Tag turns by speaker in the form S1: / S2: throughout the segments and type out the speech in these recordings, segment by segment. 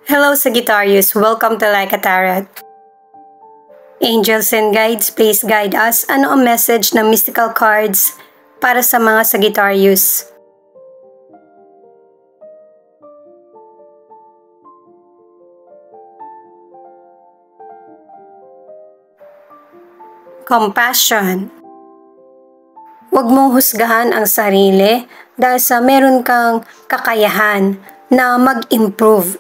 S1: Hello Sagittarius, welcome to Like a Tarot. Angels and guides, please guide us. Ano ang message ng mystical cards para sa mga Sagittarius? Compassion. Huwag mong husgahan ang sarili dahil sa meron kang kakayahan na mag-improve.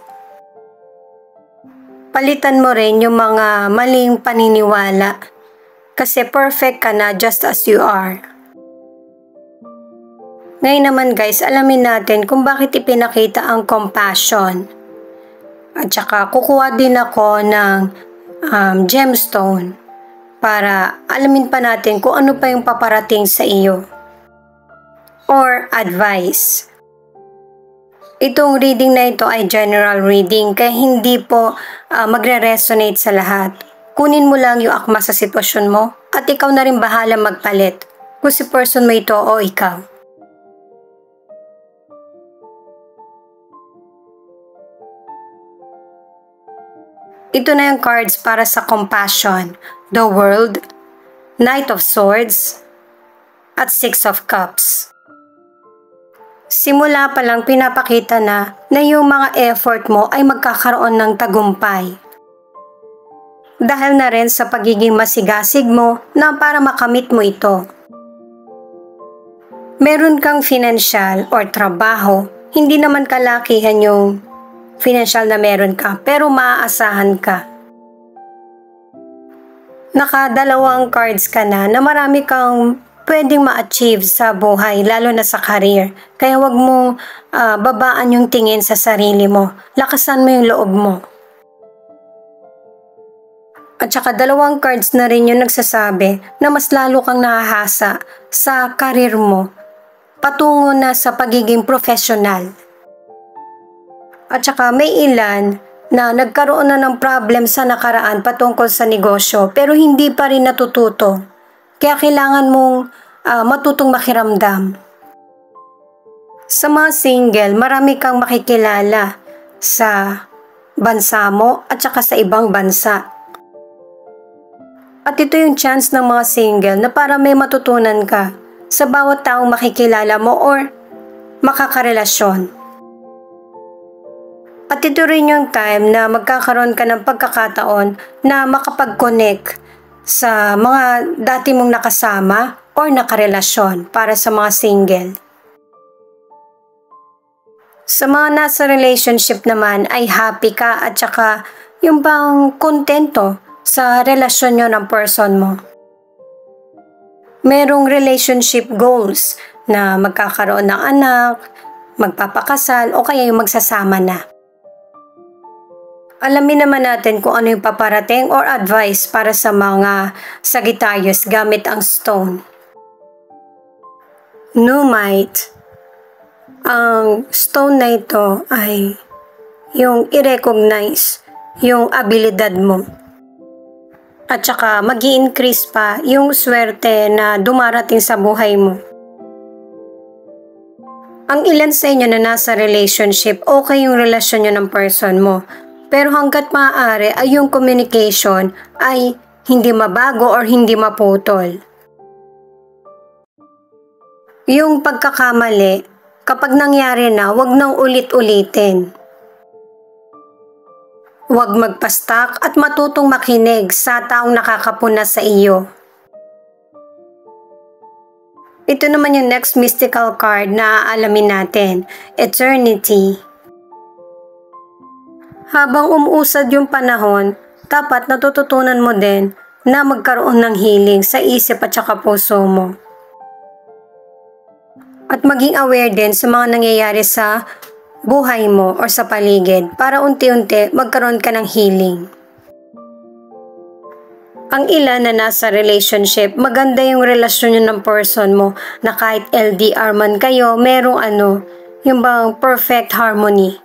S1: Palitan mo rin yung mga maling paniniwala kasi perfect ka na just as you are. Ngayon naman guys, alamin natin kung bakit ipinakita ang compassion. At saka kukuha din ako ng gemstone para alamin pa natin kung ano pa yung paparating sa iyo. Or advice. Itong reading na ito ay general reading kaya hindi po magre-resonate sa lahat. Kunin mo lang yung akma sa sitwasyon mo at ikaw na rin bahala magpalit kung si person mo ito o ikaw. Ito na yung cards para sa compassion. The World, Knight of Swords, at Six of Cups. Simula pa lang pinapakita na yung mga effort mo ay magkakaroon ng tagumpay. Dahil na rin sa pagiging masigasig mo na para makamit mo ito. Meron kang financial or trabaho, hindi naman kalakihan yung financial na meron ka pero maaasahan ka. Nakadalawang cards ka na marami kang pwedeng ma-achieve sa buhay, lalo na sa career. Kaya wag mong babaan yung tingin sa sarili mo. Lakasan mo yung loob mo. At saka dalawang cards na rin yung nagsasabi na mas lalo kang nahahasa sa career mo, patungo na sa pagiging professional. At saka may ilan na nagkaroon na ng problem sa nakaraan patungkol sa negosyo pero hindi pa rin natututo. Kaya kailangan mong matutong makiramdam. Sa mga single, marami kang makikilala sa bansa mo at saka sa ibang bansa. At ito yung chance ng mga single na para may matutunan ka sa bawat taong makikilala mo or makakarelasyon. At ito rin yung time na magkakaroon ka ng pagkakataon na makapag-connect sa mga dati mong nakasama or nakarelasyon para sa mga single. Sa mga nasa relationship naman ay happy ka at saka yung bang kontento sa relasyon nyo ng person mo. Merong relationship goals na magkakaroon ng anak, magpapakasal o kaya yung magsasama na. Alamin naman natin kung ano yung paparating or advice para sa mga Sagittarius gamit ang stone. Numite. Ang stone na ito ay yung i-recognize yung abilidad mo. At saka mag-i-increase pa yung swerte na dumarating sa buhay mo. Ang ilan sa inyo na nasa relationship, okay yung relasyon nyo ng person mo. Pero hanggat maaari ay yung communication ay hindi mabago or hindi maputol. Yung pagkakamali, kapag nangyari na, wag nang ulit-ulitin. Wag magpastak at matutong makinig sa taong nakakapuna sa iyo. Ito naman yung next mystical card na aalamin natin, Eternity. Habang umuusad yung panahon, dapat natututunan mo din na magkaroon ng healing sa isip at saka puso mo. At maging aware din sa mga nangyayari sa buhay mo o sa paligid para unti-unti magkaroon ka ng healing. Ang ilan na nasa relationship, maganda yung relasyon nyo ng person mo na kahit LDR man kayo, merong yung bang perfect harmony.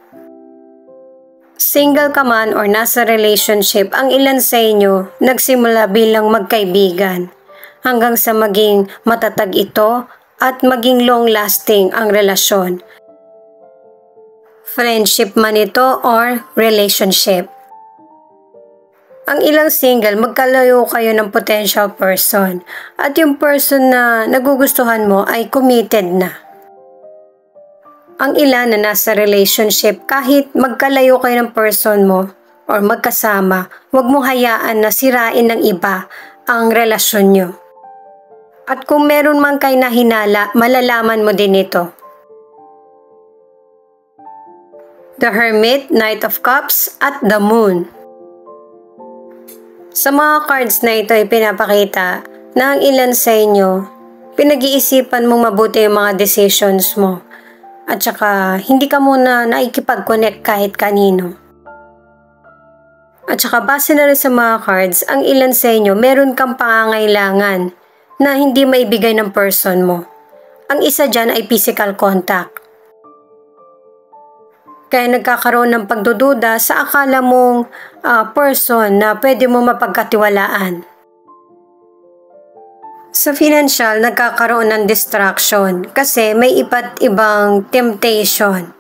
S1: Single ka man or nasa relationship, ang ilan sa inyo nagsimula bilang magkaibigan hanggang sa maging matatag ito at maging long-lasting ang relasyon. friendship man ito or relationship. Ang ilang single, magkalayo kayo ng potential person at yung person na nagugustuhan mo ay committed na. Ang ilan na nasa relationship, kahit magkalayo kayo ng person mo or magkasama, huwag mong hayaan na sirain ng iba ang relasyon nyo. At kung meron man kayo na hinala, malalaman mo din ito. The Hermit, Knight of Cups at the Moon. Sa mga cards na ito ay pinapakita na ang ilan sa inyo, pinag-iisipan mong mabuti yung mga decisions mo at saka hindi ka muna naikipag-connect kahit kanino. At saka base na rin sa mga cards, ang ilan sa inyo meron kang pangangailangan na hindi maibigay ng person mo. Ang isa dyan ay physical contact. Kaya nagkakaroon ng pagdududa sa akala mong person na pwede mo mapagkatiwalaan. Sa financial, nagkakaroon ng distraction kasi may iba't ibang temptation.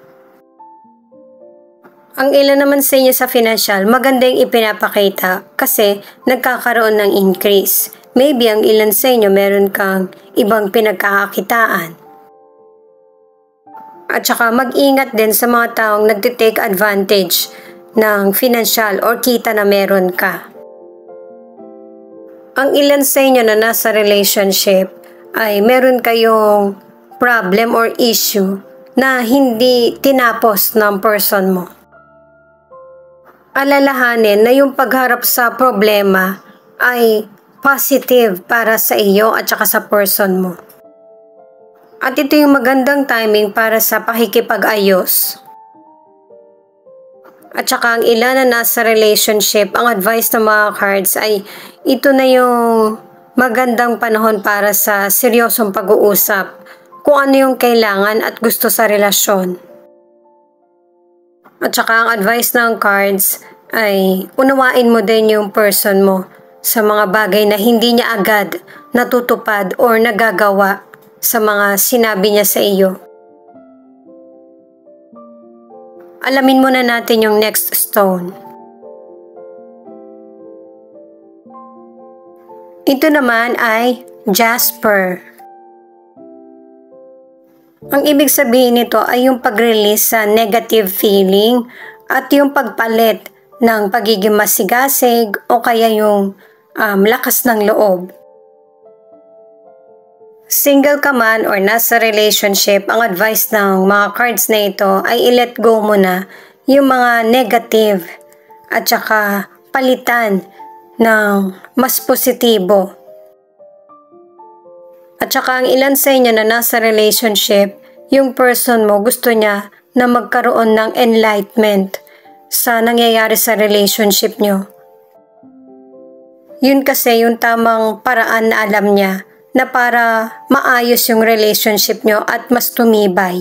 S1: Ang ilan naman sa inyo sa financial, maganda yung ipinapakita kasi nagkakaroon ng increase. Maybe ang ilan sa inyo meron kang ibang pinagkakakitaan. At saka mag-ingat din sa mga taong nagtitake advantage ng financial or kita na meron ka. Ang ilan sa inyo na nasa relationship ay meron kayong problem or issue na hindi tinapos ng person mo. Alalahanin na yung pagharap sa problema ay positive para sa iyo at saka sa person mo. At ito yung magandang timing para sa pakikipag-ayos. At saka ang ilan na nasa relationship, ang advice ng mga cards ay ito na yung magandang panahon para sa seryosong pag-uusap kung ano yung kailangan at gusto sa relasyon. At saka ang advice ng cards ay unawain mo din yung person mo sa mga bagay na hindi niya agad natutupad or nagagawa sa mga sinabi niya sa iyo. Alamin muna natin yung next stone. Ito naman ay Jasper. Ang ibig sabihin nito ay yung pag-release sa negative feeling at yung pagpalit ng pagiging masigasig o kaya yung lakas ng loob. Single ka man or nasa relationship, ang advice ng mga cards na ito ay i-let go mo na yung mga negative at saka palitan ng mas positibo. At saka ang ilan sa inyo na nasa relationship, yung person mo gusto niya na magkaroon ng enlightenment sa nangyayari sa relationship nyo. Yun kasi yung tamang paraan na alam niya na para maayos yung relationship nyo at mas tumibay.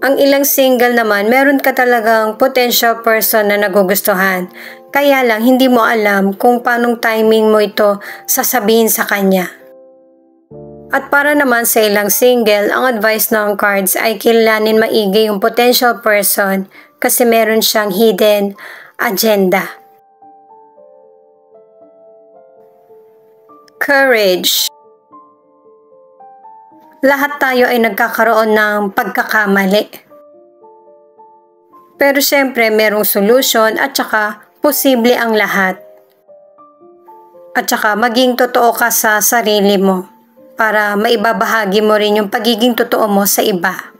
S1: Ang ilang single naman, meron ka talagang potential person na nagugustuhan. Kaya lang, hindi mo alam kung paanong timing mo ito sasabihin sa kanya. At para naman sa ilang single, ang advice ng cards ay kilalanin maigi yung potential person kasi meron siyang hidden agenda. Courage. Lahat tayo ay nagkakaroon ng pagkakamali. Pero syempre merong solution at saka posible ang lahat. At saka maging totoo ka sa sarili mo para maibabahagi mo rin yung pagiging totoo mo sa iba.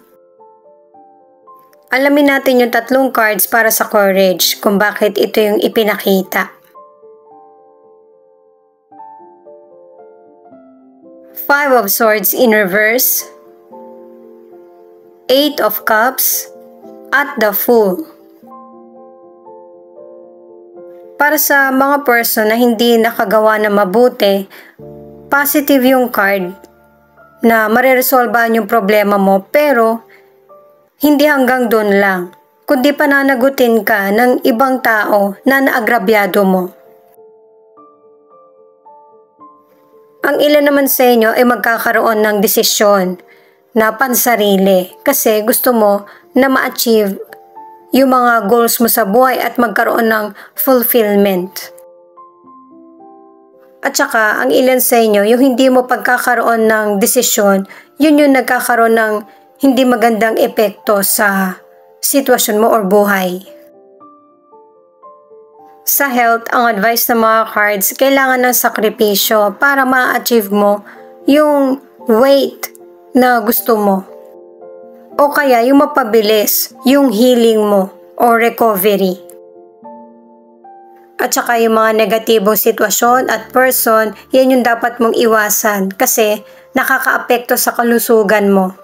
S1: Alamin natin yung tatlong cards para sa courage kung bakit ito yung ipinakita. Five of Swords in reverse, Eight of Cups, at the Fool. Para sa mga person na hindi nakagawa na mabuti, positive yung card na mareresolbahan yung problema mo pero hindi hanggang doon lang, kundi pananagutin ka ng ibang tao na naagrabyado mo. Ang ilan naman sa inyo ay magkakaroon ng desisyon na pansarili kasi gusto mo na ma-achieve yung mga goals mo sa buhay at magkaroon ng fulfillment. At saka, ang ilan sa inyo, yung hindi mo pagkakaroon ng desisyon, yun yung nagkakaroon ng hindi magandang epekto sa sitwasyon mo or buhay. Sa health, ang advice ng mga cards, kailangan ng sakripisyo para ma-achieve mo yung weight na gusto mo. O kaya yung mapabilis, yung healing mo o recovery. At saka yung mga negatibong sitwasyon at person, yan yung dapat mong iwasan kasi nakakaapekto sa kalusugan mo.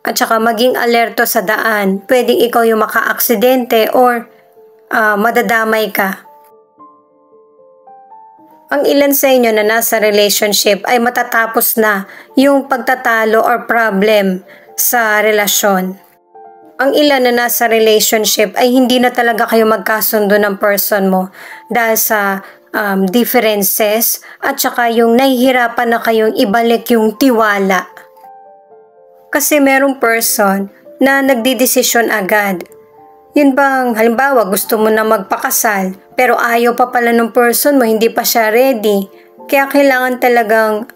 S1: At saka maging alerto sa daan, pwedeng ikaw yung maka-aksidente or madadamay ka. Ang ilan sa inyo na nasa relationship ay matatapos na yung pagtatalo or problem sa relasyon. Ang ilan na nasa relationship ay hindi na talaga kayo magkasundo ng person mo dahil sa differences at saka yung nahihirapan na kayong ibalik yung tiwala. Kasi merong person na nagdidesisyon agad. Yun bang halimbawa gusto mo na magpakasal pero ayaw pa pala ng person mo, hindi pa siya ready. Kaya kailangan talagang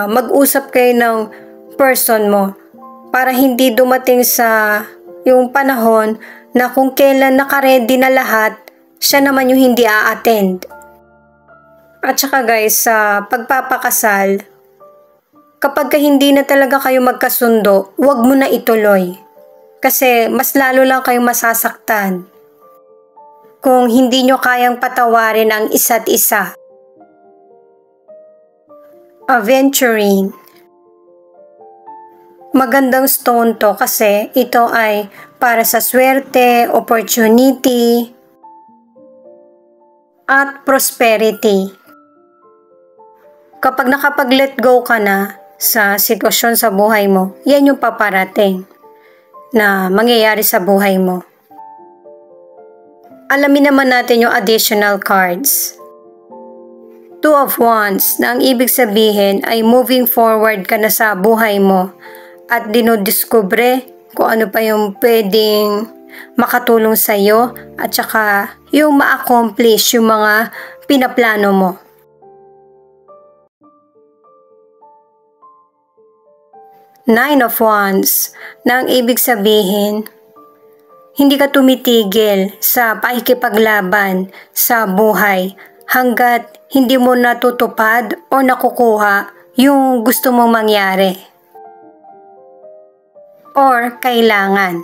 S1: mag-usap kayo ng person mo para hindi dumating sa yung panahon na kung kailan naka-ready na lahat, siya naman yung hindi a-attend. At saka guys, sa pagpapakasal, kapag hindi na talaga kayo magkasundo, huwag mo na ituloy. Kasi mas lalo lang kayong masasaktan kung hindi nyo kayang patawarin ang isa't isa. Aventuring. Magandang stone to kasi ito ay para sa swerte, opportunity, at prosperity. Kapag nakapag-let go ka na sa sitwasyon sa buhay mo, yan yung paparating na mangyayari sa buhay mo. Alamin naman natin yung additional cards. Two of Wands na ang ibig sabihin ay moving forward ka na sa buhay mo at dinodiskubre kung ano pa yung pwedeng makatulong sa iyo at saka yung ma-accomplish yung mga pinaplano mo. Nine of Wands na ang ibig sabihin hindi ka tumitigil sa pakikipaglaban sa buhay hanggat hindi mo natutupad o nakukuha yung gusto mong mangyari or kailangan.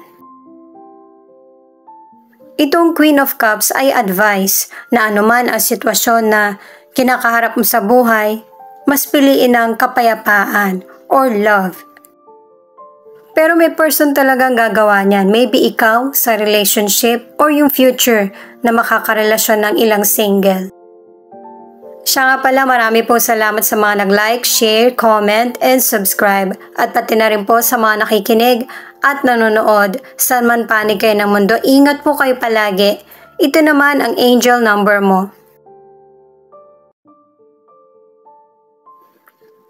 S1: Itong Queen of Cups ay advice na anuman ang sitwasyon na kinakaharap mo sa buhay, mas piliin ang kapayapaan or love. Pero may person talagang gagawa niyan. Maybe ikaw sa relationship or yung future na makakarelasyon ng ilang single. Siya nga pala, marami pong salamat sa mga nag-like, share, comment, and subscribe. At pati na rin po sa mga nakikinig at nanonood. Saan man panig kayo ng mundo, ingat po kayo palagi. Ito naman ang angel number mo.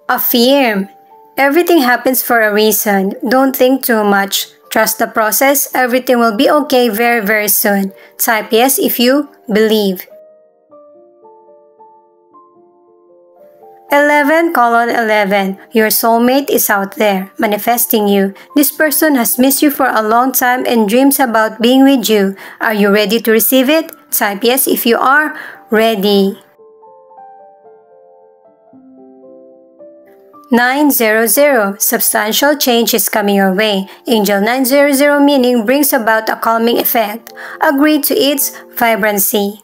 S1: Affirm. Everything happens for a reason. Don't think too much. Trust the process. Everything will be okay very, very soon. Type yes if you believe. 11:11. Your soulmate is out there, manifesting you. This person has missed you for a long time and dreams about being with you. Are you ready to receive it? Type yes if you are ready. 900. Substantial change is coming your way. Angel 900 meaning brings about a calming effect. Agree to its vibrancy.